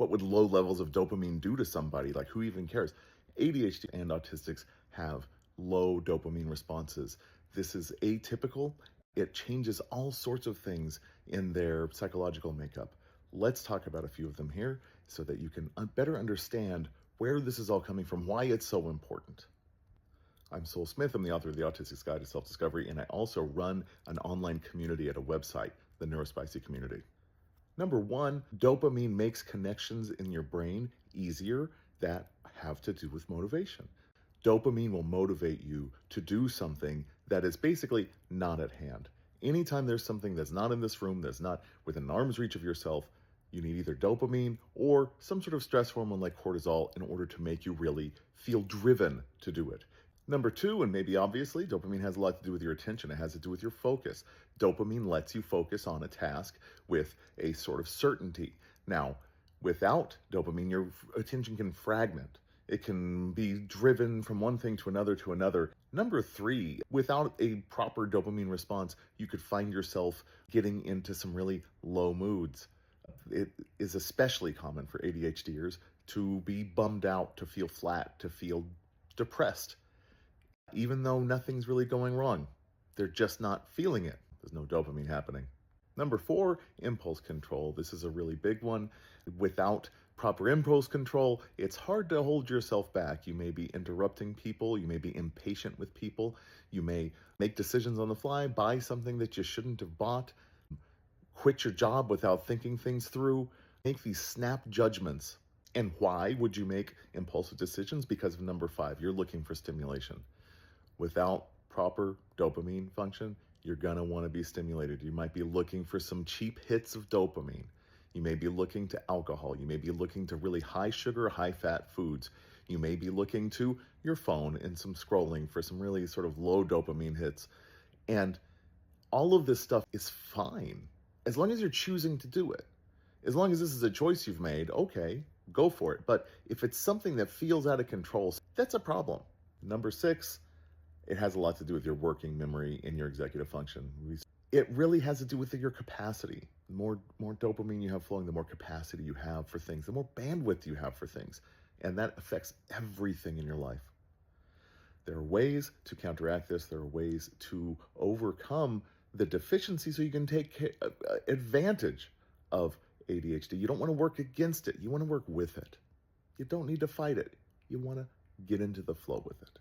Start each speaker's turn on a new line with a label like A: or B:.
A: what would low levels of dopamine do to somebody? Like, who even cares? ADHD and autistics have low dopamine responses. This is atypical. It changes all sorts of things in their psychological makeup. Let's talk about a few of them here so that you can better understand where this is all coming from, why it's so important. I'm Sol Smith. I'm the author of The Autistic's Guide to Self-Discovery, and I also run an online community at a website, the Neurospicy Community. Number one, dopamine makes connections in your brain easier that have to do with motivation. Dopamine will motivate you to do something that is basically not at hand. Anytime there's something that's not in this room, that's not within arm's reach of yourself, you need either dopamine or some sort of stress hormone like cortisol in order to make you really feel driven to do it. Number two, and maybe obviously, dopamine has a lot to do with your attention. It has to do with your focus. Dopamine lets you focus on a task with a sort of certainty. Now, without dopamine, your attention can fragment. It can be driven from one thing to another. Number three, without a proper dopamine response, you could find yourself getting into some really low moods. It is especially common for ADHDers to be bummed out, to feel flat, to feel depressed. Even though nothing's really going wrong, they're just not feeling it. There's no dopamine happening. Number four, impulse control. This is a really big one. Without proper impulse control, it's hard to hold yourself back. You may be interrupting people. You may be impatient with people. You may make decisions on the fly, buy something that you shouldn't have bought, quit your job without thinking things through, make these snap judgments. And why would you make impulsive decisions? Because of number five, you're looking for stimulation. Without proper dopamine function, you're going to want to be stimulated. You might be looking for some cheap hits of dopamine. You may be looking to alcohol. You may be looking to really high sugar, high fat foods. You may be looking to your phone and some scrolling for some really sort of low dopamine hits. And all of this stuff is fine as long as you're choosing to do it. As long as this is a choice you've made, okay, go for it. But if it's something that feels out of control, that's a problem. Number six, it has a lot to do with your working memory and your executive function. It really has to do with your capacity. The more dopamine you have flowing, the more capacity you have for things, the more bandwidth you have for things. And that affects everything in your life. There are ways to counteract this. There are ways to overcome the deficiency so you can take advantage of ADHD. You don't want to work against it. You want to work with it. You don't need to fight it. You want to get into the flow with it.